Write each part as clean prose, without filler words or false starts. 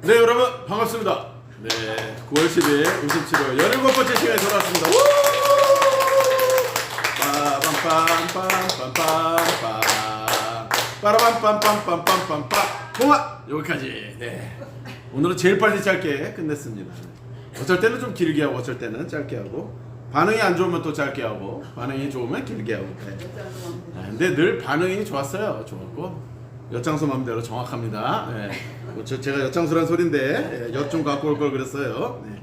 네, 여러분 반갑습니다. 네, 9월 10일 음식치료 17번째 시간에 돌아왔습니다. 빠밤빰빰빰빰빰빰 빠라밤빰빰빰빰빰빰 봉화 여기까지. 네, 오늘은 제일 빨리 짧게 끝냈습니다. 어쩔 때는 좀 길게 하고 어쩔 때는 짧게 하고 반응이 안 좋으면 또 짧게 하고 반응이 좋으면 길게 하고. 네. 근데 늘 반응이 좋았어요. 좋았고 엿장수 맘대로 정확합니다. 네. 제가 엿장수란 소린데 엿 좀 갖고 올 걸 그랬어요. 네.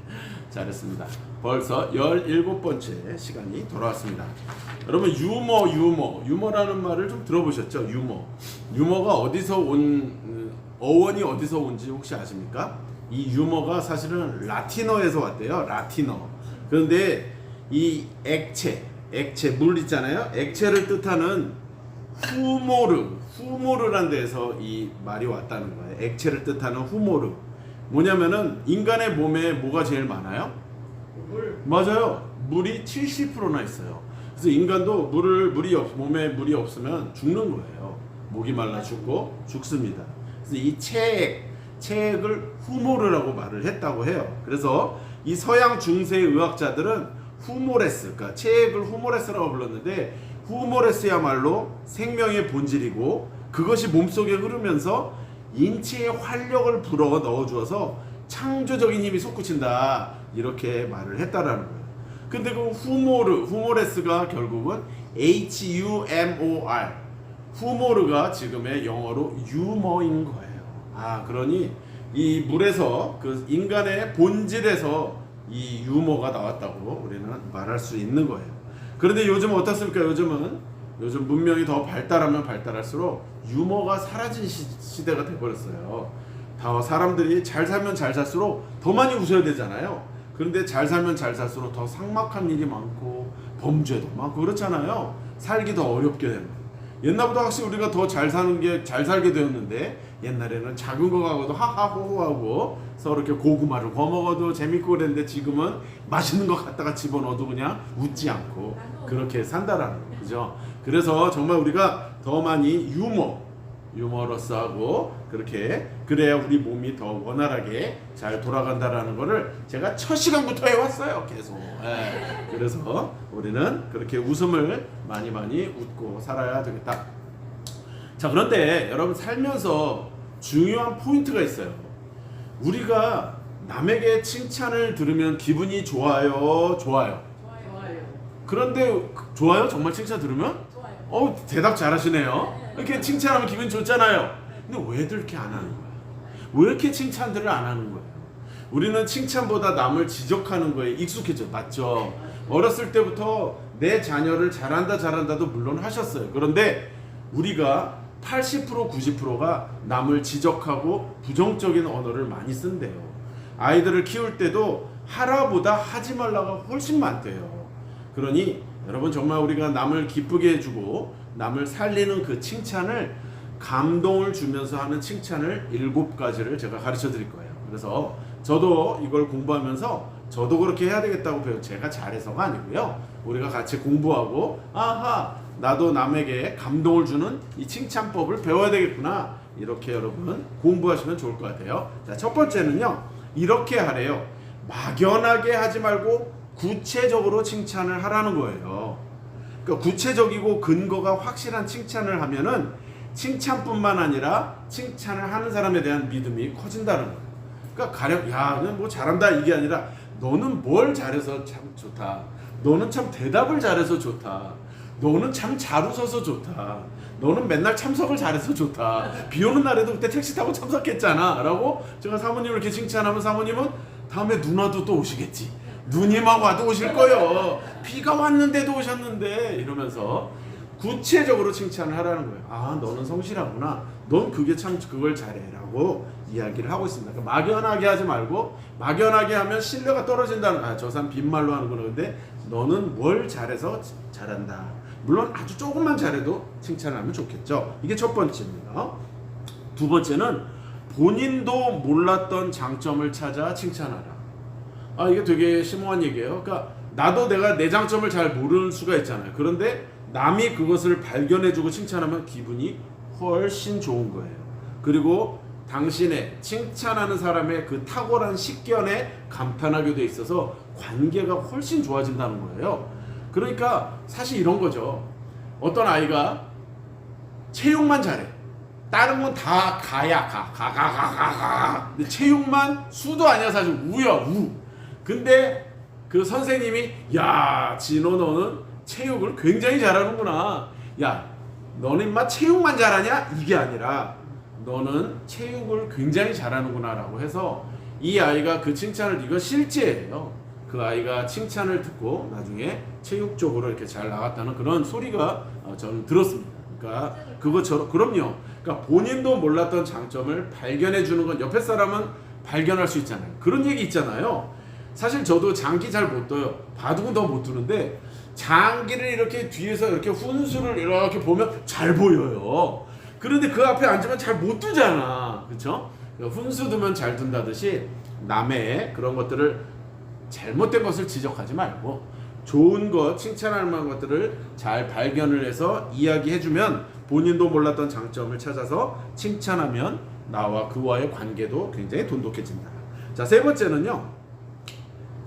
잘했습니다. 벌써 17번째 시간이 돌아왔습니다. 여러분 유머라는 말을 좀 들어보셨죠? 유머가 어디서 온 어원이 어디서 온지 혹시 아십니까? 이 유머가 사실은 라틴어에서 왔대요. 라틴어. 그런데 이 액체 물 있잖아요. 액체를 뜻하는 후모르란 데서 이 말이 왔다는 거예요. 액체를 뜻하는 후모르. 뭐냐면은 인간의 몸에 뭐가 제일 많아요? 물. 맞아요. 물이 70%나 있어요. 그래서 인간도 몸에 물이 없으면 죽는 거예요. 목이 말라 죽습니다. 그래서 이 체액을 후모르라고 말을 했다고 해요. 그래서 이 서양 중세 의학자들은 후모레스, 그러니까 체액을 후모레스라고 불렀는데 후모레스야말로 생명의 본질이고 그것이 몸속에 흐르면서 인체에 활력을 불어 넣어주어서 창조적인 힘이 솟구친다 이렇게 말을 했다라는 거예요. 근데 그 후모레스가 결국은 HUMOR 후모르가 지금의 영어로 유머인 거예요. 그러니 이 물에서 그 인간의 본질에서 이 유머가 나왔다고 우리는 말할 수 있는 거예요. 그런데 요즘 어떻습니까? 요즘 문명이 더 발달하면 발달할수록 유머가 사라진 시대가 돼버렸어요. 다 사람들이 잘 살면 잘 살수록 더 많이 웃어야 되잖아요. 그런데 잘 살면 잘 살수록 더 삭막한 일이 많고 범죄도 많고 그렇잖아요. 살기 더 어렵게 되는. 옛날보다 확실히 우리가 더 잘 살게 되었는데 옛날에는 작은 거 가고도 하하호호하고 서로 이렇게 고구마를 거먹어도 재밌고 그랬는데 지금은 맛있는 거 갖다가 집어넣어도 그냥 웃지 않고 그렇게 산다라는 거죠. 그래서 정말 우리가 더 많이 유머러스하고 그래야 우리 몸이 더 원활하게 잘 돌아간다라는 거를 제가 첫 시간부터 해왔어요. 계속. 그래서 우리는 그렇게 웃음을 많이 웃고 살아야 되겠다. 자, 그런데 여러분 살면서 중요한 포인트가 있어요. 우리가 남에게 칭찬을 들으면 기분이 좋아요. 그런데 좋아요? 정말 칭찬 들으면? 좋아요. 대답 잘하시네요. 이렇게 칭찬하면 기분 좋잖아요. 근데 왜들 이렇게 안 하는 거야? 왜 이렇게 칭찬들을 안 하는 거예요? 우리는 칭찬보다 남을 지적하는 거에 익숙해져. 맞죠? 어렸을 때부터 내 자녀를 잘한다도 물론 하셨어요. 그런데 우리가 80% 90%가 남을 지적하고 부정적인 언어를 많이 쓴대요. 아이들을 키울 때도 하라보다 하지 말라가 훨씬 많대요. 그러니 여러분 정말 우리가 남을 기쁘게 해주고 남을 살리는 그 칭찬을 감동을 주면서 하는 칭찬을 7가지를 제가 가르쳐 드릴 거예요. 그래서 저도 이걸 공부하면서 저도 그렇게 해야 되겠다고 배워요. 제가 잘해서가 아니고요. 우리가 같이 공부하고 나도 남에게 감동을 주는 이 칭찬법을 배워야 되겠구나. 이렇게 여러분 공부하시면 좋을 것 같아요. 자, 첫 번째는요. 이렇게 하래요. 막연하게 하지 말고 구체적으로 칭찬을 하라는 거예요. 그러니까 구체적이고 근거가 확실한 칭찬을 하면은 칭찬뿐만 아니라 칭찬을 하는 사람에 대한 믿음이 커진다는 거예요. 그러니까 너는 뭐 잘한다 이게 아니라 너는 뭘 잘해서 참 좋다. 너는 참 대답을 잘해서 좋다. 너는 참 잘 웃어서 좋다. 너는 맨날 참석을 잘해서 좋다. 비 오는 날에도 그때 택시 타고 참석했잖아 라고 제가 사모님을 이렇게 칭찬하면 사모님은 다음에 누나도 또 오시겠지. 누님하고 와도 오실 거예요. 비가 왔는데도 오셨는데 이러면서 구체적으로 칭찬을 하라는 거예요. 너는 성실하구나. 넌 그걸 잘해라고 이야기를 하고 있습니다. 그러니까 막연하게 하지 말고 막연하게 하면 신뢰가 떨어진다는 저 사람 빈말로 하는구나. 근데 너는 뭘 잘해서 잘한다. 물론 아주 조금만 잘해도 칭찬을 하면 좋겠죠. 이게 첫 번째입니다. 두 번째는 본인도 몰랐던 장점을 찾아 칭찬하라. 이게 되게 심오한 얘기예요. 그러니까 나도 내가 내 장점을 잘 모르는 수가 있잖아요. 그런데 남이 그것을 발견해주고 칭찬하면 기분이 훨씬 좋은 거예요. 그리고 당신의 칭찬하는 사람의 그 탁월한 식견에 감탄하게 돼 있어서 관계가 훨씬 좋아진다는 거예요. 그러니까 사실 이런 거죠. 어떤 아이가 체육만 잘해. 다른 건 다 가야 가. 근데 체육만 수도 아니야 사실 우야 우. 근데 그 선생님이 야 진호 너는 체육을 굉장히 잘하는구나. 야 너는 인마 체육만 잘하냐? 이게 아니라 너는 체육을 굉장히 잘하는구나 라고 해서 이 아이가 그 칭찬을 이거 실제예요. 그 아이가 칭찬을 듣고 나중에 체육 쪽으로 이렇게 잘 나갔다는 그런 소리가 저는 들었습니다. 그러니까 그것처럼 그럼요. 그러니까 본인도 몰랐던 장점을 발견해 주는 건 옆에 사람은 발견할 수 있잖아요. 그런 얘기 있잖아요. 사실 저도 장기 잘 못 둬요. 바둑은 더 못 두는데 장기를 이렇게 뒤에서 이렇게 훈수를 이렇게 보면 잘 보여요. 그런데 그 앞에 앉으면 잘 못 두잖아. 그렇죠? 훈수 두면 잘 둔다듯이 남의 그런 것들을 잘못된 것을 지적하지 말고 좋은 것, 칭찬할 만한 것들을 잘 발견을 해서 이야기해주면 본인도 몰랐던 장점을 찾아서 칭찬하면 나와 그와의 관계도 굉장히 돈독해진다. 자, 세 번째는요.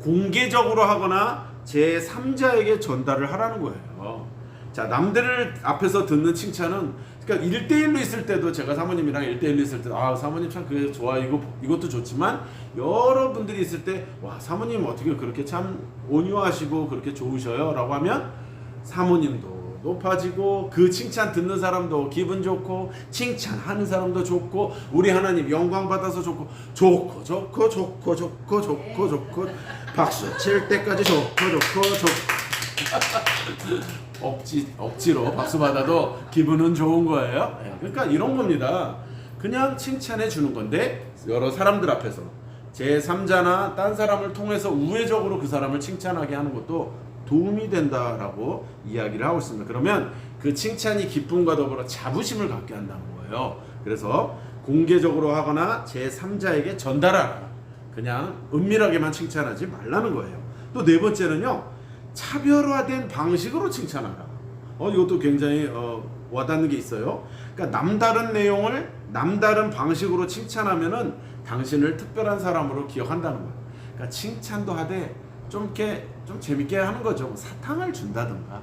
공개적으로 하거나 제3자에게 전달을 하라는 거예요. 자, 남들 앞에서 듣는 칭찬은 그러니까 1대1로 있을 때도 제가 사모님이랑 1대1로 있을 때 사모님 참 그게 좋아 이것도 좋지만 여러분들이 있을 때 와 사모님 어떻게 그렇게 참 온유하시고 그렇게 좋으셔요 라고 하면 사모님도 높아지고 그 칭찬 듣는 사람도 기분 좋고 칭찬하는 사람도 좋고 우리 하나님 영광 받아서 좋고 박수 칠 때까지 좋고 억지로 박수 받아도 기분은 좋은 거예요. 그러니까 이런 겁니다. 그냥 칭찬해 주는 건데 여러 사람들 앞에서 제3자나 딴 사람을 통해서 우회적으로 그 사람을 칭찬하게 하는 것도 도움이 된다라고 이야기를 하고 있습니다. 그러면 그 칭찬이 기쁨과 더불어 자부심을 갖게 한다는 거예요. 그래서 공개적으로 하거나 제3자에게 전달하라. 그냥 은밀하게만 칭찬하지 말라는 거예요. 또 네 번째는요. 차별화된 방식으로 칭찬하라. 이것도 굉장히 와닿는 게 있어요. 그러니까 남다른 내용을 남다른 방식으로 칭찬하면은 당신을 특별한 사람으로 기억한다는 거예요. 그러니까 칭찬도 하되 좀 이렇게 좀 재밌게 하는 거죠. 사탕을 준다든가.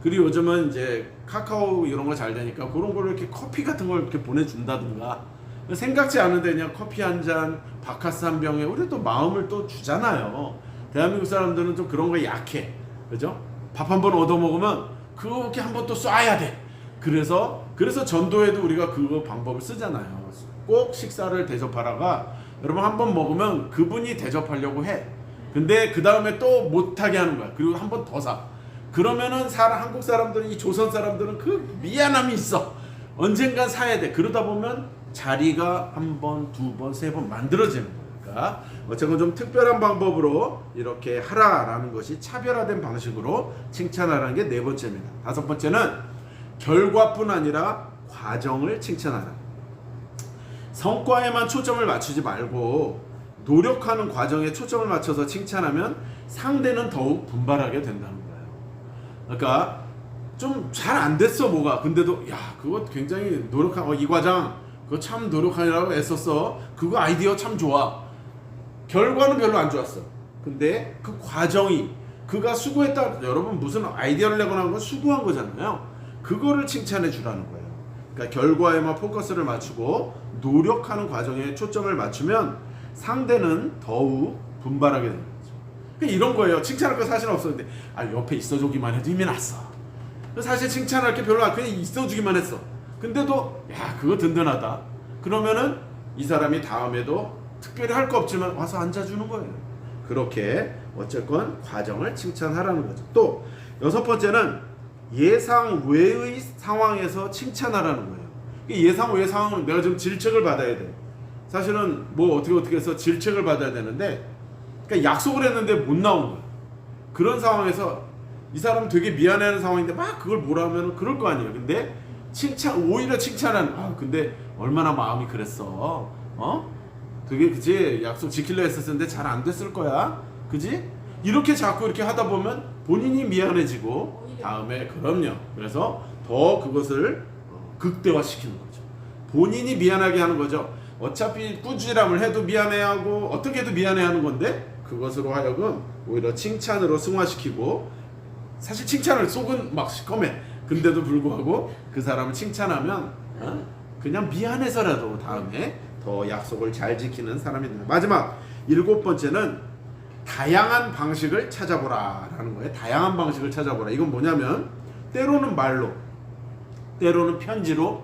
그리고 요즘은 이제 카카오 이런 거 잘 되니까 그런 걸로 이렇게 커피 같은 걸 이렇게 보내준다든가. 생각지 않은데 그냥 커피 한 잔, 바카스 한 병에 우리 또 마음을 또 주잖아요. 대한민국 사람들은 좀 그런 거에 약해. 그죠? 밥 한 번 얻어 먹으면 그렇게 한 번 또 쏴야 돼. 그래서 전도에도 우리가 그거 방법을 쓰잖아요. 꼭 식사를 대접하라가 여러분 한 번 먹으면 그분이 대접하려고 해. 근데 그 다음에 또 못하게 하는 거야. 그리고 한 번 더 사. 그러면은 한국 사람들은 이 조선 사람들은 그 미안함이 있어. 언젠간 사야 돼. 그러다 보면 자리가 한 번, 두 번, 세 번 만들어지는 거니까 어쨌건 좀 특별한 방법으로 이렇게 하라라는 것이 차별화된 방식으로 칭찬하라는 게 네 번째입니다. 다섯 번째는 결과뿐 아니라 과정을 칭찬하라. 성과에만 초점을 맞추지 말고 노력하는 과정에 초점을 맞춰서 칭찬하면 상대는 더욱 분발하게 된다는 거예요. 그러니까 좀 잘 안 됐어 뭐가. 근데도 야 그거 굉장히 노력한 이 과장 그거 참 노력하느라고 애썼어. 그거 아이디어 참 좋아. 결과는 별로 안 좋았어. 근데 그 과정이 그가 수고했다. 여러분 무슨 아이디어를 내거나 한 건 수고한 거잖아요. 그거를 칭찬해 주라는 거예요. 그러니까 결과에만 포커스를 맞추고 노력하는 과정에 초점을 맞추면 상대는 더욱 분발하게 되는 거죠. 그러니까 이런 거예요. 칭찬할 거 사실 없었는데 옆에 있어주기만 해도 힘이 났어. 사실 칭찬할 게 별로 안 그냥 있어주기만 했어. 근데도 야 그거 든든하다. 그러면은 이 사람이 다음에도 특별히 할 거 없지만 와서 앉아주는 거예요. 그렇게 어쨌건 과정을 칭찬하라는 거죠. 또 여섯 번째는 예상 외의 상황에서 칭찬하라는 거예요. 예상 외의 상황은 내가 지금 질책을 받아야 돼. 사실은 뭐 어떻게 해서 질책을 받아야 되는데 그러니까 약속을 했는데 못 나온 거야. 그런 상황에서 이 사람 되게 미안해하는 상황인데 막 그걸 뭐라 하면 그럴 거 아니에요. 근데 오히려 칭찬하는 근데 얼마나 마음이 그랬어. 되게 그치 약속 지키려 했었는데 잘 안 됐을 거야. 그지? 이렇게 자꾸 이렇게 하다 보면 본인이 미안해지고 다음에 그럼요. 그래서 더 그것을 극대화시키는 거죠. 본인이 미안하게 하는 거죠. 어차피 꾸지람을 해도 미안해하고 어떻게 해도 미안해하는 건데 그것으로 하여금 오히려 칭찬으로 승화시키고, 사실 칭찬을 속은 막 시커매. 근데도 불구하고 그 사람을 칭찬하면 그냥 미안해서라도 다음에 더 약속을 잘 지키는 사람이 된다. 마지막 7번째는 다양한 방식을 찾아보라 라는 거예요. 다양한 방식을 찾아보라. 이건 뭐냐면 때로는 말로, 때로는 편지로,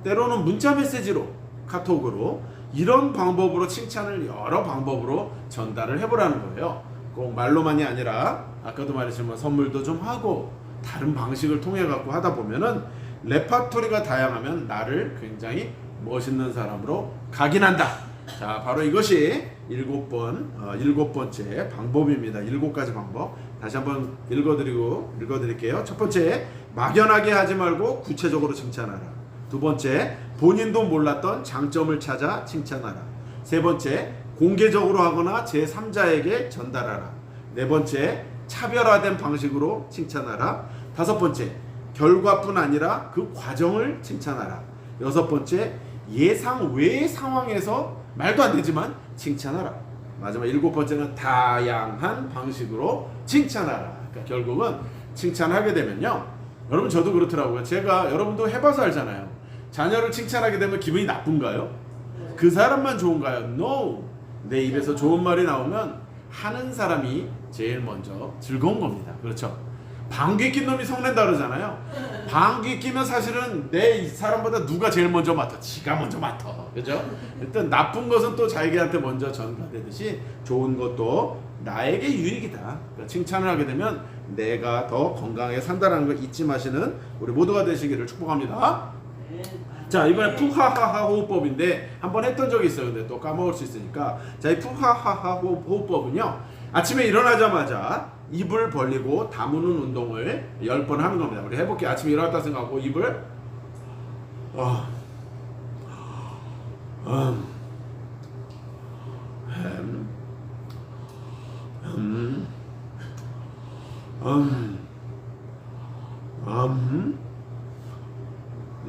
때로는 문자 메시지로, 카톡으로, 이런 방법으로 칭찬을 여러 방법으로 전달을 해보라는 거예요. 꼭 말로만이 아니라 아까도 말했지만 선물도 좀 하고 다른 방식을 통해 갖고 하다 보면은 레파토리가 다양하면 나를 굉장히 멋있는 사람으로 각인한다. 자, 바로 이것이 7번째 방법입니다. 7가지 방법. 다시 한번 읽어드릴게요. 첫 번째, 막연하게 하지 말고 구체적으로 칭찬하라. 두 번째, 본인도 몰랐던 장점을 찾아 칭찬하라. 세 번째, 공개적으로 하거나 제3자에게 전달하라. 네 번째, 차별화된 방식으로 칭찬하라. 다섯 번째, 결과뿐 아니라 그 과정을 칭찬하라. 여섯 번째, 예상 외의 상황에서 말도 안 되지만 칭찬하라. 마지막 7번째는 다양한 방식으로 칭찬하라. 그러니까 결국은 칭찬하게 되면요, 여러분 저도 그렇더라고요. 제가, 여러분도 해봐서 알잖아요. 자녀를 칭찬하게 되면 기분이 나쁜가요? 그 사람만 좋은가요? No. 내 입에서 좋은 말이 나오면 하는 사람이 제일 먼저 즐거운 겁니다. 그렇죠? 방귀 낀 놈이 성낸다 그러잖아요. 방귀 끼면 사실은 내 사람보다 누가 제일 먼저 맡아? 지가 먼저 맡아. 그죠? 일단 나쁜 것은 또 자기한테 먼저 전가되듯이 좋은 것도 나에게 유익이다. 그러니까 칭찬을 하게 되면 내가 더 건강하게 산다는 걸 잊지 마시는 우리 모두가 되시기를 축복합니다. 자, 이번에 푸하하하 호흡법인데 한번 했던 적이 있어요. 근데 또 까먹을 수 있으니까. 자, 이 푸하하하 호흡법은요, 아침에 일어나자마자 입을 벌리고 다무는 운동을 10번 하는 겁니다. 우리 해볼게요. 아침에 일어났다 생각하고 입을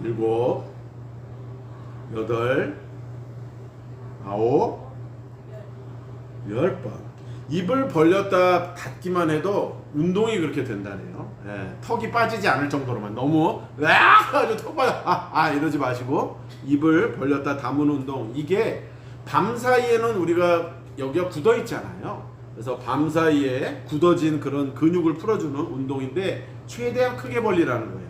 일곱, 여덟, 아홉, 10번. 입을 벌렸다 닫기만 해도 운동이 그렇게 된다네요. 예, 턱이 빠지지 않을 정도로만. 너무 아주 턱 빠져 이러지 마시고 입을 벌렸다 다무는 운동. 이게 밤 사이에는 우리가 여기가 굳어 있잖아요. 그래서 밤 사이에 굳어진 그런 근육을 풀어주는 운동인데 최대한 크게 벌리라는 거예요.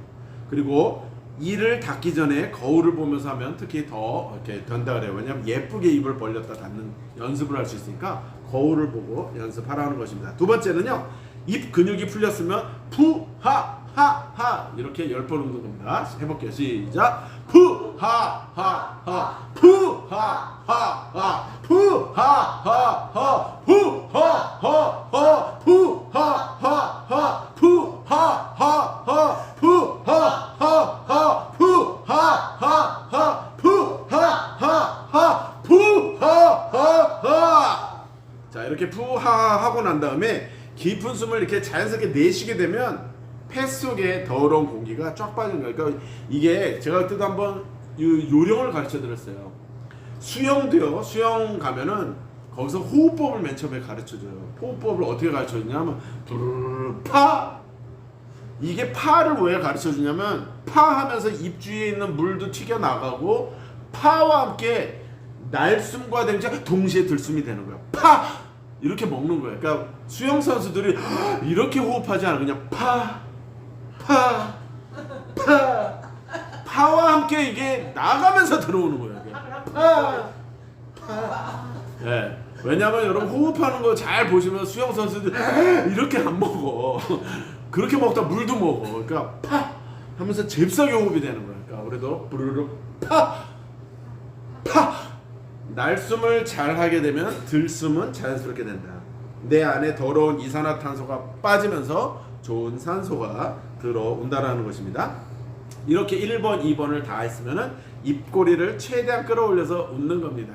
그리고 이를 닫기 전에 거울을 보면서 하면 특히 더 이렇게 된다 그래요. 왜냐하면 예쁘게 입을 벌렸다 닫는 연습을 할 수 있으니까 거울을 보고 연습하라는 것입니다. 두 번째는요, 입 근육이 풀렸으면 푸하하하 이렇게 10번 웃는 겁니다. 해볼게요. 시작. 푸하하하 푸하하하 푸하하하 푸하하하 푸하하하 푸하하하 푸하하하 푸하하하 푸하하하 푸하하하. 자, 이렇게 푸하하 하고 난 다음에 깊은 숨을 이렇게 자연스럽게 내쉬게 되면 폐 속에 더러운 공기가 쫙 빠지는 거예요. 그러니까 이게 제가 그때도 한번 요령을 가르쳐 드렸어요. 수영도요. 수영 가면은 거기서 호흡법을 맨 처음에 가르쳐 줘요. 호흡법을 어떻게 가르쳐 주냐면 부르르 파. 이게 파를 왜 가르쳐 주냐면 파 하면서 입 주위에 있는 물도 튀겨 나가고 파와 함께 날숨과 댕자 동시에 들숨이 되는 거예요. 파 이렇게 먹는 거예요. 그러니까 수영 선수들이 이렇게 호흡하지 않아. 그냥 파와 함께 이게 나가면서 들어오는 거예요. 네. 왜냐하면 여러분 호흡하는 거 잘 보시면 수영 선수들 이렇게 안 먹어. 그렇게 먹다 물도 먹어. 그러니까 파 하면서 잽싸게 호흡이 되는 거예요. 그러니까 우리도 부르르 파 날숨을 잘 하게 되면 들숨은 자연스럽게 된다. 내 안에 더러운 이산화탄소가 빠지면서 좋은 산소가 들어온다라는 것입니다. 이렇게 1번, 2번을 다 했으면은 입꼬리를 최대한 끌어올려서 웃는 겁니다.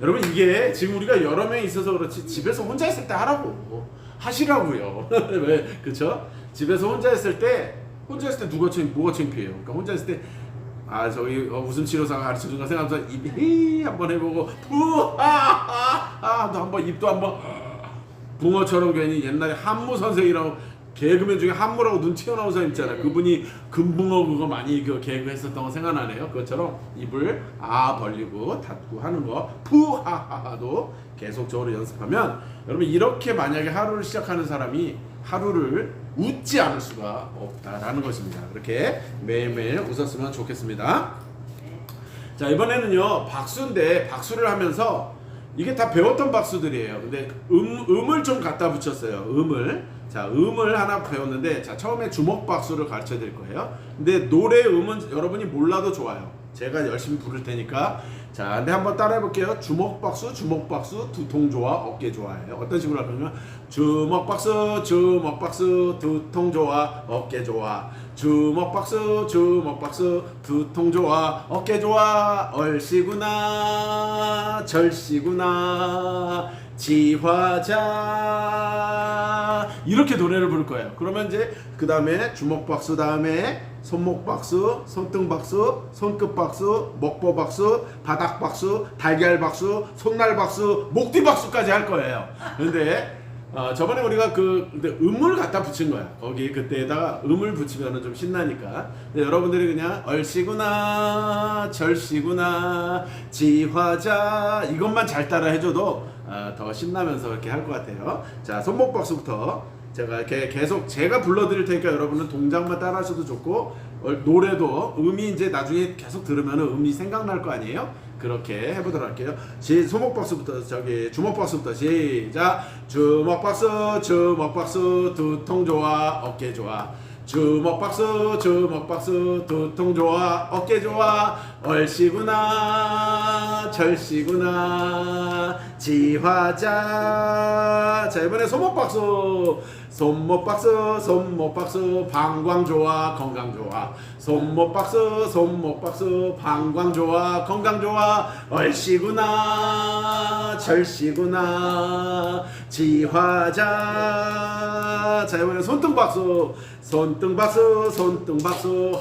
여러분, 이게 지금 우리가 여러 명이 있어서 그렇지 집에서 혼자 있을 때 하시라고요. 왜? 그쵸? 집에서 혼자 있을 때 혼자 있을 때 뭐가 창피해요? 그러니까 혼자 있을 때 저기 웃음 치료사가 가르쳐준가 생각하면서 입 한번 해보고 또 한번 입도 한번 붕어처럼 괜히 옛날에 한무 선생이라고 개그맨 중에 한무라고 눈 튀어나온 사람 있잖아요. 그분이 금붕어 그거 많이 그 개그 했었던 거 생각나네요. 그것처럼 입을 벌리고 닫고 하는 거 푸하하하도 계속적으로 연습하면 여러분 이렇게 만약에 하루를 시작하는 사람이 하루를 웃지 않을 수가 없다라는 것입니다. 그렇게 매일매일 웃었으면 좋겠습니다. 자, 이번에는요 박수인데 박수를 하면서 이게 다 배웠던 박수들이에요. 근데 음을 좀 갖다 붙였어요. 음을 하나 배웠는데 자, 처음에 주먹 박수를 가르쳐 드릴 거예요. 근데 노래 음은 여러분이 몰라도 좋아요. 제가 열심히 부를 테니까. 자, 근데 한번 따라해 볼게요. 주먹 박수, 두통 좋아, 어깨 좋아해요. 어떤 식으로 할 거냐면 주먹 박수, 두통 좋아, 어깨 좋아. 주먹 박수, 두통 좋아, 어깨 좋아. 얼씨구나, 절씨구나, 지화자. 이렇게 노래를 부를 거예요. 그러면 이제 그 다음에 주먹 박수 다음에 손목 박수, 손등 박수, 손끝 박수, 먹보 박수, 바닥 박수, 달걀 박수, 손날 박수, 목뒤 박수까지 할 거예요. 근데 저번에 우리가 근데 음을 갖다 붙인 거야. 거기 그때에다가 음을 붙이면 좀 신나니까. 근데 여러분들이 그냥 얼씨구나, 절씨구나, 지화자 이것만 잘 따라 해줘도 더 신나면서 이렇게 할 것 같아요. 자, 손목 박수부터 제가 이렇게 계속 제가 불러드릴 테니까 여러분은 동작만 따라 하셔도 좋고 노래도 음이 이제 나중에 계속 들으면 음이 생각날 거 아니에요? 그렇게 해보도록 할게요. 손목박수부터 주먹박수부터 시작. 주먹박수, 두통 좋아, 어깨 좋아. 주먹박수, 두통 좋아, 어깨 좋아. 얼씨구나, 절씨구나, 지화자. 자, 이번에 손목박수, 방광 좋아, 건강 좋아. 손목박수, 방광 좋아, 건강 좋아. 얼씨구나, 절씨구나, 지화자. 자, 이번에 손등박수,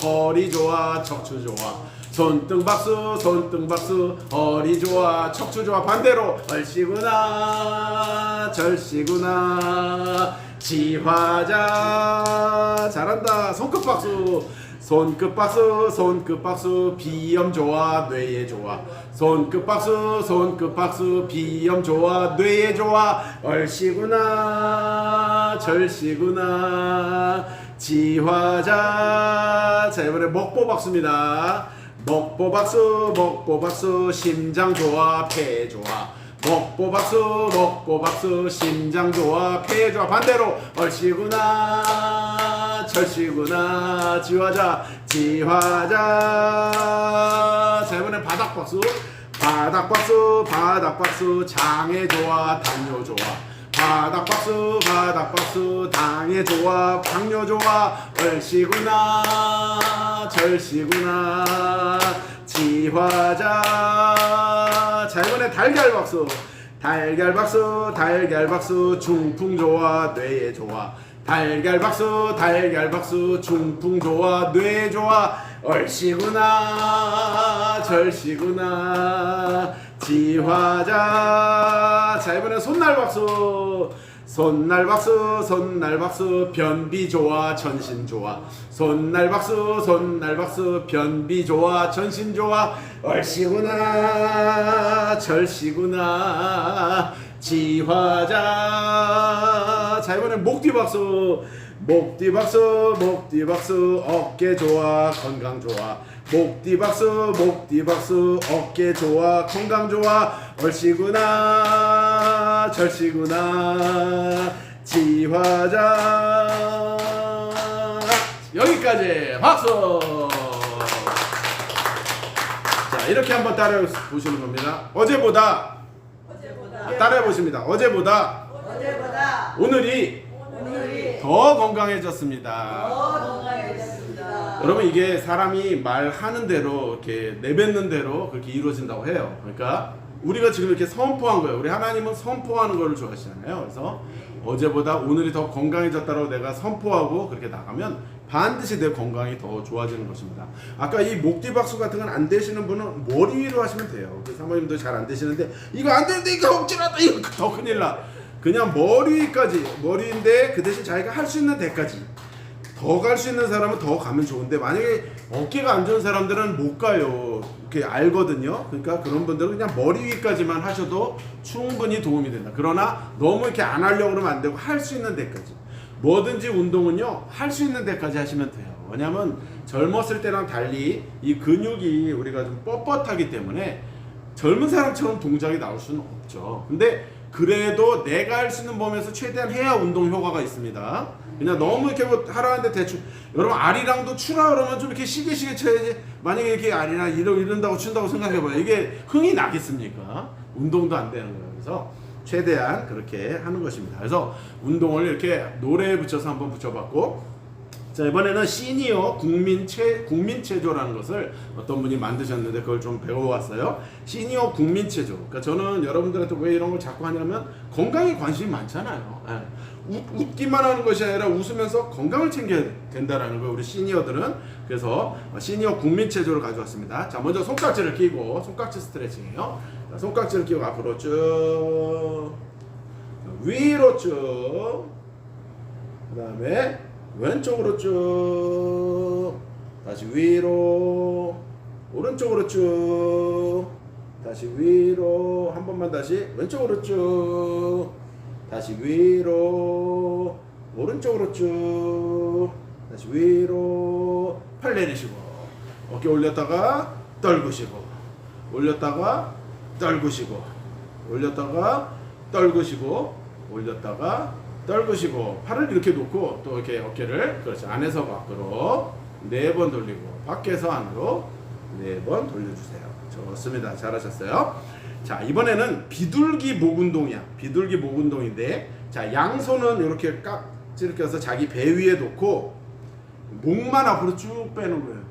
허리 좋아, 척추 좋아. 손등박수, 허리 좋아, 척추 좋아. 반대로 얼씨구나, 절씨구나, 지화자. 잘한다. 손끝박수, 비염 좋아, 뇌에 좋아. 손끝박수, 비염 좋아, 뇌에 좋아. 얼씨구나, 절씨구나, 지화자. 자, 이번에 먹보박수입니다. 먹보박수, 심장 좋아, 폐 좋아. 먹보박수, 심장 좋아, 폐 좋아. 반대로 얼씨구나, 절씨구나, 지화자. 자, 이번엔 바닥박수, 장애 좋아, 당뇨 좋아. 바닥박수, 당애 좋아, 당뇨 좋아. 얼씨구나, 절씨구나, 지화자. 자, 이번에 달걀박수, 중풍 좋아, 뇌에 좋아. 달걀박수, 중풍 좋아, 뇌에 좋아. 얼씨구나, 절씨구나, 지화자. 자, 이번엔 손날박수, 변비 좋아, 전신 좋아. 손날박수, 변비 좋아, 전신 좋아. 얼씨구나, 절씨구나, 지화자. 자, 이번엔 목뒤박수, 어깨 좋아, 건강 좋아. 목뒤박수, 어깨 좋아, 건강 좋아. 얼씨구나, 절씨구나, 지화자. 여기까지. 박수. 자, 이렇게 한번 따라해 보시는 겁니다. 어제보다 따라해 보십니다. 어제보다 오늘이 더 건강해졌습니다. 여러분, 이게 사람이 말하는 대로 이렇게 내뱉는 대로 그렇게 이루어진다고 해요. 그러니까 우리가 지금 이렇게 선포한 거예요. 우리 하나님은 선포하는 거를 좋아하시잖아요. 그래서 어제보다 오늘이 더 건강해졌다고 내가 선포하고 그렇게 나가면 반드시 내 건강이 더 좋아지는 것입니다. 아까 이 목뒤박수 같은 건 안 되시는 분은 머리 위로 하시면 돼요. 그 사모님도 잘 안 되시는데 이거 안 되는데 이거 억지로다 이거 더 큰일 나. 그냥 머리 위까지, 머리인데 그 대신 자기가 할 수 있는 데까지 더 갈 수 있는 사람은 더 가면 좋은데 만약에 어깨가 안 좋은 사람들은 못 가요. 이렇게 알거든요. 그러니까 그런 분들은 그냥 머리 위까지만 하셔도 충분히 도움이 된다. 그러나 너무 이렇게 안 하려고 그러면 안 되고 할 수 있는 데까지. 뭐든지 운동은요, 할 수 있는 데까지 하시면 돼요. 왜냐면 젊었을 때랑 달리 이 근육이 우리가 좀 뻣뻣하기 때문에 젊은 사람처럼 동작이 나올 수는 없죠. 근데 그래도 내가 할 수 있는 범위에서 최대한 해야 운동 효과가 있습니다. 그냥 너무 이렇게 뭐 하라는데 대충, 여러분 아리랑도 추라 그러면 좀 이렇게 시계시계 쳐야지. 만약에 이렇게 아리랑 이런다고 춘다고 생각해봐요. 이게 흥이 나겠습니까? 운동도 안 되는 거예요. 그래서 최대한 그렇게 하는 것입니다. 그래서 운동을 이렇게 노래에 붙여서 한번 붙여봤고, 자, 이번에는 시니어 국민체조라는 것을 어떤 분이 만드셨는데 그걸 좀 배워왔어요. 시니어 국민체조. 그러니까 저는 여러분들한테 왜 이런 걸 자꾸 하냐면 건강에 관심이 많잖아요. 웃기만 하는 것이 아니라 웃으면서 건강을 챙겨야 된다라는 거예요, 우리 시니어들은. 그래서 시니어 국민체조를 가져왔습니다. 자, 먼저 손깍지를 끼고, 손깍지 스트레칭이에요. 자, 손깍지를 끼고 앞으로 쭉, 위로 쭉, 그 다음에 왼쪽으로 쭉, 다시 위로, 오른쪽으로 쭉, 다시 위로, 한 번만 다시 왼쪽으로 쭉, 다시 위로, 오른쪽으로 쭉, 다시 위로, 팔 내리시고, 어깨 올렸다가 떨구시고, 올렸다가 떨구시고, 올렸다가 떨구시고, 올렸다가 떨구시고, 팔을 이렇게 놓고 또 이렇게 어깨를, 그렇죠, 안에서 밖으로 4번 돌리고 밖에서 안으로 4번 돌려주세요. 좋습니다. 잘하셨어요. 자, 이번에는 비둘기 목 운동이야. 비둘기 목 운동인데, 자, 양손은 이렇게 깍지를 껴서 자기 배 위에 놓고 목만 앞으로 쭉 빼는 거예요.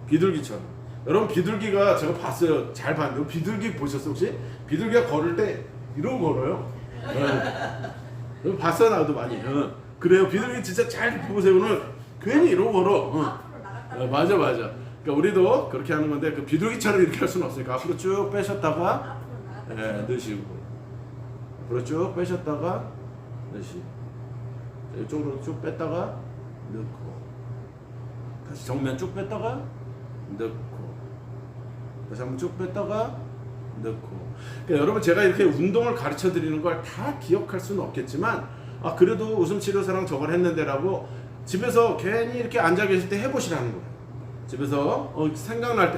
비둘기처럼. 여러분, 비둘기가 제가 봤어요. 잘 봤는데 비둘기 보셨어요 혹시? 비둘기가 걸을 때 이러고 걸어요. 네. 봤어 나도 많이. 그래요. 비둘기 진짜 잘 보세요는 괜히 이러고 걸어. 맞아. 그러니까 우리도 그렇게 하는 건데 그 비둘기처럼 이렇게 할 수는 없으니까 앞으로 쭉 빼셨다가 넣으시고, 앞으로 쭉 빼셨다가 넣으시고, 이쪽으로 쭉 뺐다가 넣고, 다시 정면 쭉 뺐다가 넣고, 다시 한번 쭉 뺐다가 넣고. 그러니까 여러분, 제가 이렇게 운동을 가르쳐 드리는 걸 다 기억할 수는 없겠지만, 그래도 웃음치료사랑 저걸 했는데라고 집에서 괜히 이렇게 앉아 계실 때 해보시라는 거예요. 집에서 생각날 때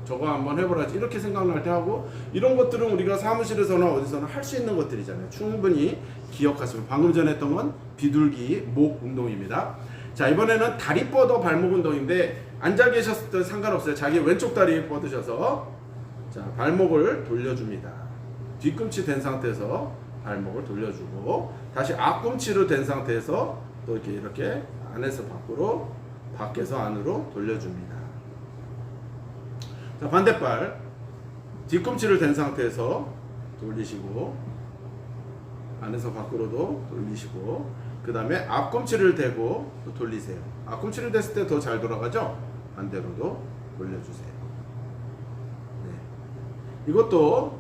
저거 한번 해보라지 이렇게 생각날 때 하고, 이런 것들은 우리가 사무실에서나 어디서나 할 수 있는 것들이잖아요. 충분히 기억하시면. 방금 전에 했던 건 비둘기 목 운동입니다. 자, 이번에는 다리 뻗어 발목 운동인데, 앉아 계셨을 때 상관없어요. 자기 왼쪽 다리 뻗으셔서, 자, 발목을 돌려줍니다. 뒤꿈치 댄 상태에서 발목을 돌려주고, 다시 앞꿈치로 댄 상태에서 또 이렇게 안에서 밖으로, 밖에서 안으로 돌려줍니다. 자, 반대발 뒤꿈치를 댄 상태에서 돌리시고, 안에서 밖으로도 돌리시고, 그 다음에 앞꿈치를 대고 또 돌리세요. 앞꿈치를 댔을 때 더 잘 돌아가죠? 반대로도 돌려주세요. 네. 이것도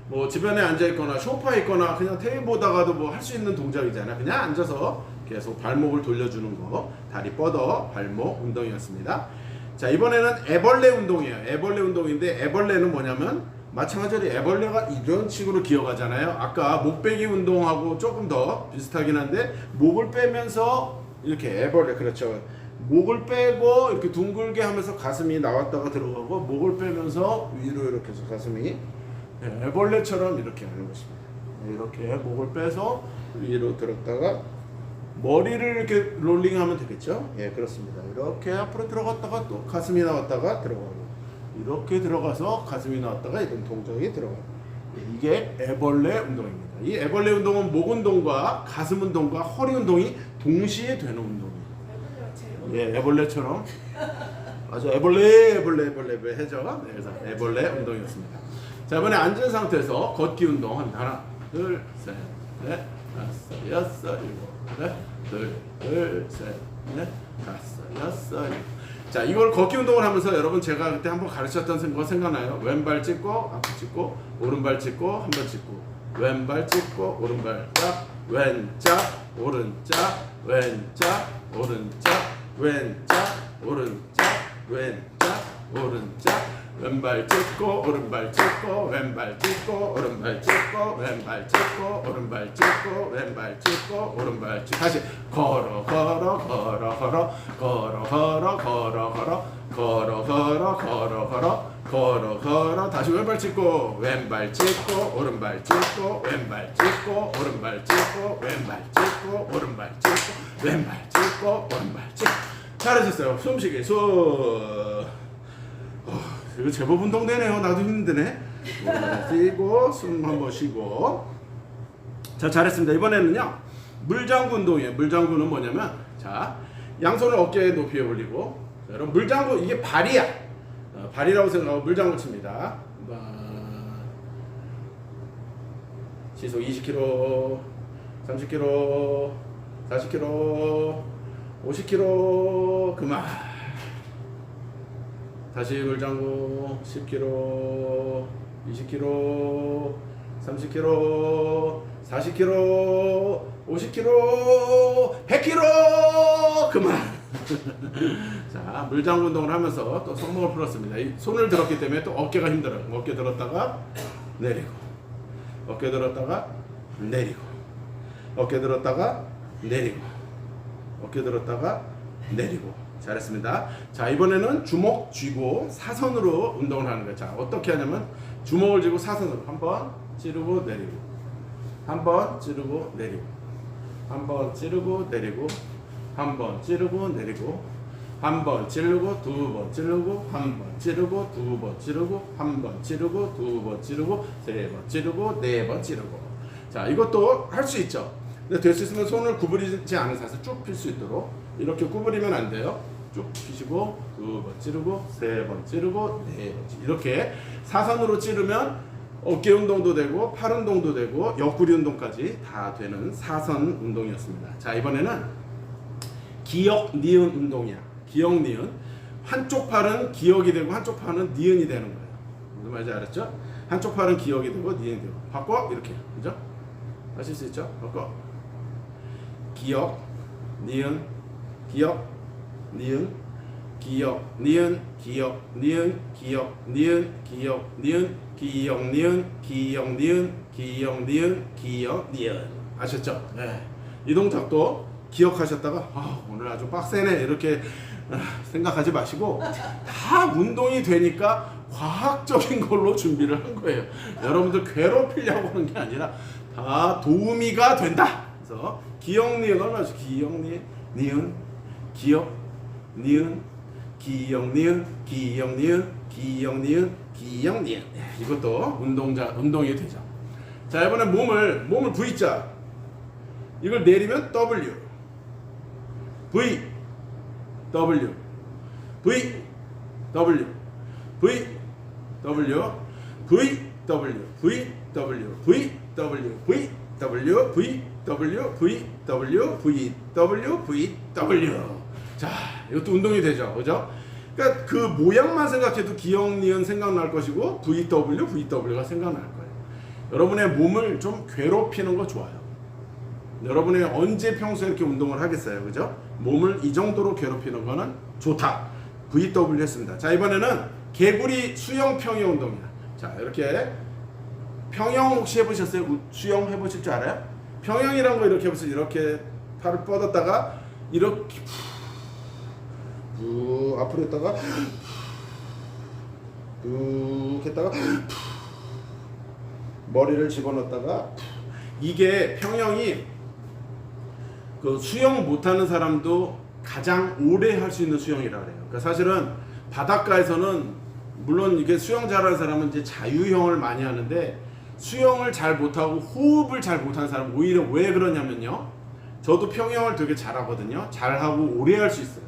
뭐 주변에 앉아 있거나 소파에 있거나 그냥 테이블 보다가도 뭐 할 수 있는 동작이잖아요. 그냥 앉아서 계속 발목을 돌려주는 거, 다리 뻗어 발목 운동이었습니다. 자, 이번에는 애벌레 운동이에요. 애벌레 운동인데, 애벌레는 뭐냐면 마찬가지로 애벌레가 이런 식으로 기어가잖아요. 아까 목 빼기 운동하고 조금 더 비슷하긴 한데, 목을 빼면서 이렇게 애벌레, 그렇죠, 목을 빼고 이렇게 둥글게 하면서 가슴이 나왔다가 들어가고, 목을 빼면서 위로 이렇게 해서 가슴이 애벌레처럼 이렇게 하는 것입니다. 이렇게 목을 빼서 위로 들었다가 머리를 이렇게 롤링하면 되겠죠? 예, 그렇습니다. 이렇게 앞으로 들어갔다가 또 가슴이 나왔다가 들어가고, 이렇게 들어가서 가슴이 나왔다가 이런 동작이 들어가고. 이게 애벌레 운동입니다. 이 애벌레 운동은 목 운동과 가슴 운동과 허리 운동이 동시에 되는 운동이에요. 예, 애벌레처럼. 맞아, 애벌레 해죠. 네, 그래서 애벌레 운동이었습니다. 자, 이번에 앉은 상태에서 걷기 운동 합니다. 하나, 둘, 셋, 넷, 다섯, 여섯, 일곱, 둘, 셋, 넷, 다섯, 여섯, 일곱. 자, 이걸 걷기 운동을 하면서 여러분 제가 그때 한번 가르쳤던 거 생각나요? 왼발 찍고, 앞을 찍고, 오른발 찍고, 한 번 찍고, 왼발 찍고, 오른발 짝, 왼짝, 오른짝, 왼짝, 오른짝, 왼짝, 오른짝, 왼짝, 오른짝, 왼발 찍고 오른발 찍고 왼발 찍고 오른발 찍고 왼발 찍고 오른발 찍고 왼발 찍고 오른발 찍고 다시 걸어 걸어 걸어 걸어 걸어 걸어 걸어 걸어 걸어 걸어 걸어 걸어 걸어 걸어 다시 왼발 찍고 왼발 찍고 오른발 찍고 왼발 찍고 오른발 찍고 왼발 찍고 오른발 찍고 왼발 찍고 오른발 찍고 잘하셨어요. 숨쉬기 이거 제법 운동되네요. 나도 힘드네. 쉬고 숨 한번 쉬고. 자, 잘했습니다. 이번에는요 물장구 운동이에요. 물장구는 뭐냐면 자 양손을 어깨 높이에 올리고 자, 여러분 물장구 이게 발이야. 발이라고 생각하고 물장구 칩니다. 시속 20km, 30km, 40km, 50km 그만. 다시 물장구 10km, 20km, 30km, 40km, 50km, 100km 그만. 자, 물장구 운동을 하면서 또 손목을 풀었습니다. 이 손을 들었기 때문에 또 어깨가 힘들어요. 어깨 들었다가 내리고, 어깨 들었다가 내리고, 어깨 들었다가 내리고, 어깨 들었다가 내리고. 잘했습니다. 자, 이번에는 주먹 쥐고 사선으로 운동을 하는 거예요. 자, 어떻게 하냐면 주먹을 쥐고 사선으로 한번 찌르고 내리고, 한번 찌르고 내리고, 한번 찌르고 내리고, 한번 찌르고 내리고, 한번 찌르고 두 번 찌르고, 한 번 찌르고 두 번 찌르고, 한 번 찌르고 두 번 찌르고, 세 번 찌르고 네 번 찌르고. 자, 이것도 할 수 있죠. 근데 될 수 있으면 손을 구부리지 않은 상태에서 쭉 필 수 있도록 이렇게 구부리면 안 돼요. 쭉 피시고 두 번 찌르고 세 번 찌르고 네 번 찌르고 이렇게 사선으로 찌르면 어깨 운동도 되고 팔 운동도 되고 옆구리 운동까지 다 되는 사선 운동이었습니다. 자, 이번에는 기역 니은 운동이야. 기역 니은. 한쪽 팔은 기역이 되고 한쪽 팔은 니은이 되는 거예요. 무슨 말인지 알았죠? 한쪽 팔은 기역이 되고 니은이 되고 바꿔 이렇게 그죠? 하실 수 있죠? 바꿔 기역 니은 기역 니은 기역 니은 기역 니은 기역 니은 기역 니은 기역 니은 기역 니은 기역 니은 기역 니은 아셨죠? 네. 이 동작도 기억하셨다가 오늘 아주 빡세네 이렇게 생각하지 마시고 다 운동이 되니까 과학적인 걸로 준비를 한 거예요. 여러분들 괴롭히려고 하는 게 아니라 다 도우미가 된다. 그래서 기역 니은 얼마나 기역 니은 니은 기역 니은 기역 니은 기역 니은 기역 니은 기역 니은 이것도 운동이 되죠. 자, 이번에 몸을 V자 이걸 내리면 W V W V W V W V W V W V W V W V W V W V W V W 자, 이것도 운동이 되죠. 그죠? 그러니까 그 모양만 생각해도 기역 니은 생각날 것이고 VW, VW가 생각날 거예요. 여러분의 몸을 좀 괴롭히는 거 좋아요. 여러분이 언제 평소에 이렇게 운동을 하겠어요. 그죠? 몸을 이 정도로 괴롭히는 거는 좋다. VW 했습니다. 자, 이번에는 개구리 수영 평영 운동이야. 자, 이렇게 평영 혹시 해보셨어요? 수영 해보실 줄 알아요? 평영이라는 거 이렇게 해보세요. 이렇게 팔을 뻗었다가 이렇게 앞으로 했다가 쭉 했다가 머리를 집어넣었다가 이게 평영이 그 수영 못하는 사람도 가장 오래 할 수 있는 수영이라 그래요. 그러니까 사실은 바닷가에서는 물론 이게 수영 잘하는 사람은 이제 자유형을 많이 하는데 수영을 잘 못하고 호흡을 잘 못하는 사람은 오히려 왜 그러냐면요. 저도 평영을 되게 잘하거든요. 잘하고 오래 할 수 있어요.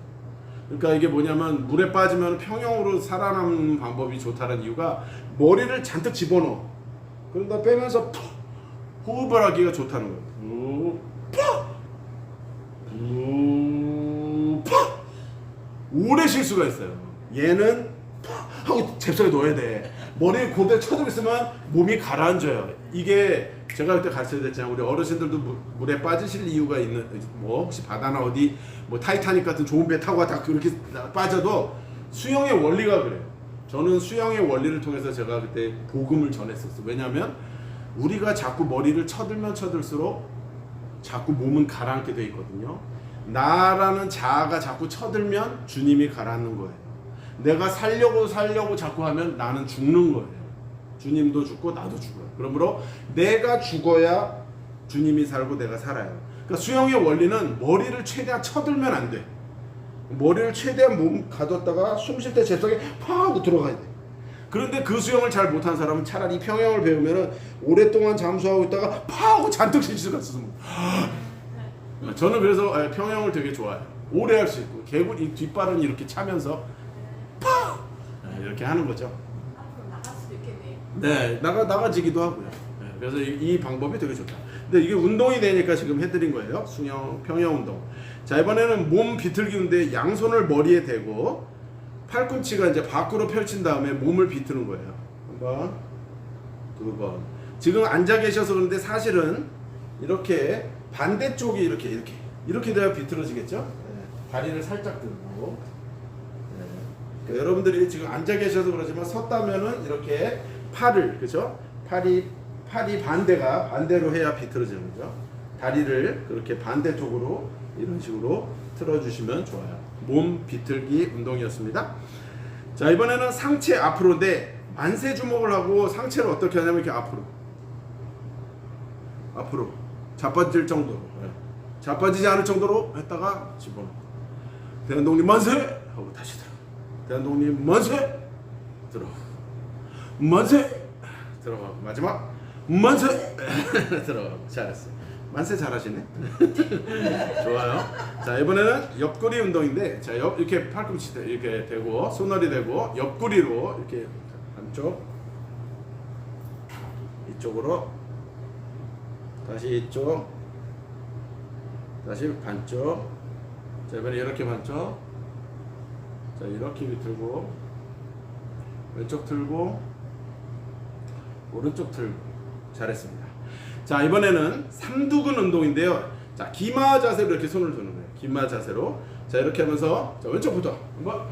그러니까 이게 뭐냐면 물에 빠지면 평형으로 살아남는 방법이 좋다는 이유가 머리를 잔뜩 집어넣어. 그러다 빼면서 푹 호흡을 하기가 좋다는 거예요. 오래 쉴 수가 있어요. 얘는 하고 잽싸게 넣어야 돼. 머리에 고대 쳐들고 있으면 몸이 가라앉아요. 이게 제가 그때 가르쳐 드렸잖아요. 우리 어르신들도 물에 빠지실 이유가 있는, 뭐 혹시 바다나 어디 뭐 타이타닉 같은 좋은 배 타고 다 그렇게 빠져도 수영의 원리가 그래요. 저는 수영의 원리를 통해서 제가 그때 복음을 전했었어요. 왜냐하면 우리가 자꾸 머리를 쳐들면 쳐들수록 자꾸 몸은 가라앉게 돼 있거든요. 나라는 자아가 자꾸 쳐들면 주님이 가라앉는 거예요. 내가 살려고 자꾸 하면 나는 죽는 거예요. 주님도 죽고 나도 죽어요. 그러므로 내가 죽어야 주님이 살고 내가 살아요. 그러니까 수영의 원리는 머리를 최대한 쳐들면 안 돼. 머리를 최대한 몸 가뒀다가 숨 쉴 때 잽싸게 팍 하고 들어가야 돼. 그런데 그 수영을 잘 못한 사람은 차라리 평형을 배우면은 오랫동안 잠수하고 있다가 팍 하고 잔뜩 쉴 수가 있어서 저는 그래서 평형을 되게 좋아해요. 오래 할 수 있고 개구리 이 뒷발은 이렇게 차면서 팍 이렇게 하는 거죠. 앞으로 나갈 수도 있겠네요. 네, 나가지기도 하고요. 네, 그래서 이 방법이 되게 좋다. 근데 이게 운동이 되니까 지금 해드린 거예요. 수영, 평형 운동. 자, 이번에는 몸 비틀기인데 양손을 머리에 대고 팔꿈치가 이제 밖으로 펼친 다음에 몸을 비트는 거예요. 한 번, 두 번. 지금 앉아 계셔서 그런데 사실은 이렇게 반대쪽이 이렇게 돼야 비틀어지겠죠? 네, 다리를 살짝 들고. 네. 그러니까 여러분들이 지금 앉아 계셔서 그러지만 섰다면은 이렇게 팔을, 그죠? 팔이 반대로 해야 비틀어지는 거죠. 다리를 그렇게 반대쪽으로 이런 식으로 틀어주시면 좋아요. 몸 비틀기 운동이었습니다. 자, 이번에는 상체 앞으로인데 만세 주먹을 하고 상체를 어떻게 하냐면 이렇게 앞으로 자빠질 정도로, 자빠지지 않을 정도로 했다가 집어넣고 대한독립 만세 하고 다시 들어. 대한독립 만세 들어. 만세 들어가고 마지막 만세 들어가고. 잘했어. 만세 잘하시네. 좋아요. 자, 이번에는 옆구리 운동인데, 자, 이렇게 팔꿈치 이렇게 대고 손허리 대고 옆구리로 이렇게 한쪽 이쪽으로 다시 이쪽 다시 반쪽. 자, 이번에 이렇게 반쪽. 자, 이렇게 비틀고 왼쪽 틀고 오른쪽 틀고. 잘했습니다. 자, 이번에는 삼두근 운동인데요. 자, 기마 자세로 이렇게 손을 드는 거예요. 기마 자세로. 자, 이렇게 하면서 자, 왼쪽부터 한번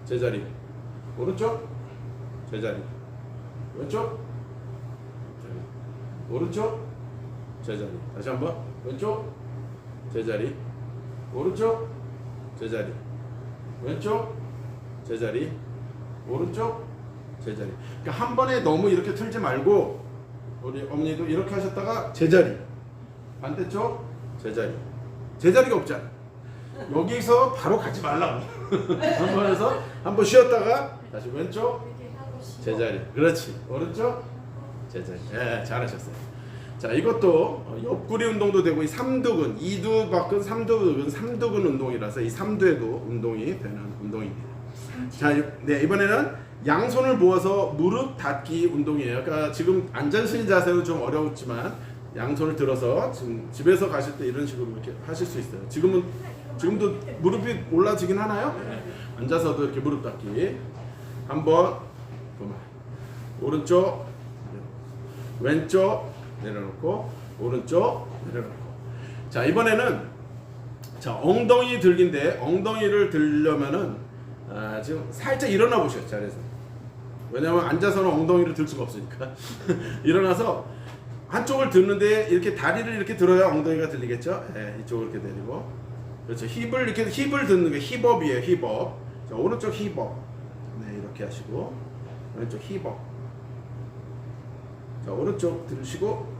제자리, 오른쪽 제자리, 왼쪽 제자리, 오른쪽 제자리. 다시 한번 왼쪽 제자리, 오른쪽 제자리, 왼쪽 제자리, 오른쪽 제자리. 그러니까 한 번에 너무 이렇게 틀지 말고 우리 어머니도 이렇게 하셨다가 제자리, 반대쪽 제자리. 제자리가 없잖아. 여기서 바로 가지 말라고. 한 번 해서 한 번 쉬었다가 다시 왼쪽 제자리. 그렇지. 오른쪽 제자리. 예, 잘하셨어요. 자, 이것도 옆구리 운동도 되고 이 삼두근, 이두 밖은 삼두근 운동이라서 이 삼두에도 운동이 되는 운동입니다. 자, 네, 이번에는 양손을 모아서 무릎 닫기 운동이에요. 그러니까 지금 앉으신 자세는 좀 어려웠지만 양손을 들어서 지금 집에서 가실 때 이런 식으로 이렇게 하실 수 있어요. 지금도 무릎이 올라지긴 하나요? 네. 앉아서도 이렇게 무릎 닫기. 한번 오른쪽 왼쪽 내려놓고 오른쪽 내려놓고. 자, 이번에는 자, 엉덩이 들기인데 엉덩이를 들려면은 지금 살짝 일어나 보셔요. 자리에서. 왜냐하면 앉아서는 엉덩이를 들 수가 없으니까. 일어나서 한쪽을 드는데 이렇게 다리를 이렇게 들어야 엉덩이가 들리겠죠. 네, 이쪽을 이렇게 내리고. 그렇죠. 힙을 드는 게 힙업이에요. 힙업. 자, 오른쪽 힙업. 네, 이렇게 하시고 왼쪽 힙업. 자, 오른쪽 들으시고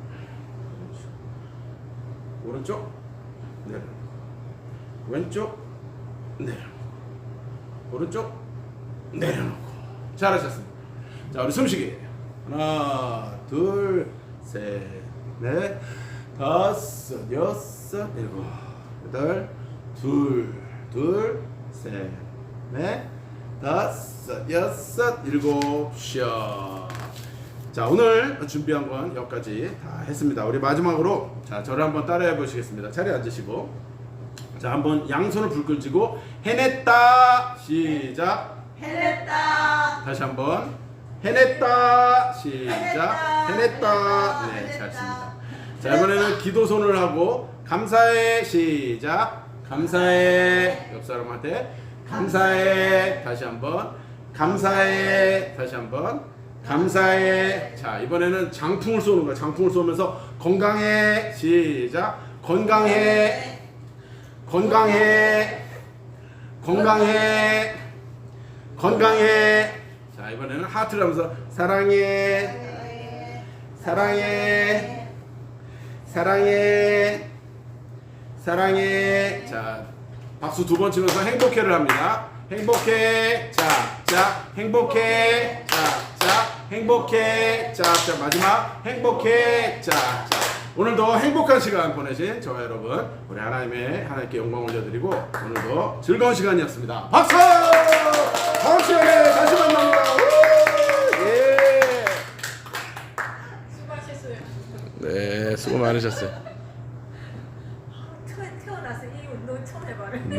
오른쪽 내려놓고 왼쪽 내려놓고 오른쪽 내려놓고. 잘하셨습니다. 자, 우리 숨쉬기. 하나, 둘, 셋, 넷, 다섯, 여섯, 일곱, 여덟, 둘, 셋, 넷, 다섯, 여섯, 일곱, 쉬어. 자, 오늘 준비한 건 여기까지 다 했습니다. 우리 마지막으로 자, 저를 한번 따라해 보시겠습니다. 자리에 앉으시고 자, 한번 양손을 불끈 쥐고 해냈다. 시작. 해냈다. 다시 한번 해냈다. 시작. 해냈다. 네, 잘했습니다. 자, 이번에는 기도손을 하고 감사해. 시작. 감사해. 옆 사람한테 감사해. 다시 한번 감사해. 다시 한번 감사해. 자, 이번에는 장풍을 쏘는 거야. 장풍을 쏘면서 건강해. 시작. 건강해. 건강해. 건강해. 건강해. 자, 이번에는 하트를 하면서 사랑해. 사랑해. 사랑해. 사랑해. 자, 박수 두 번 치면서 행복해를 합니다. 행복해. 자, 행복해. 자, 행복해. 자, 마지막 행복해. 자, 오늘도 행복한 시간 보내신 저와 여러분, 우리 하나님께 영광 올려드리고 오늘도 즐거운 시간이었습니다. 박수! 다음 시간에 다시 만납니다. 예. 수고하셨어요. 네, 수고 많으셨어요. 태어나서 이 운동 처음 해봐요. 네.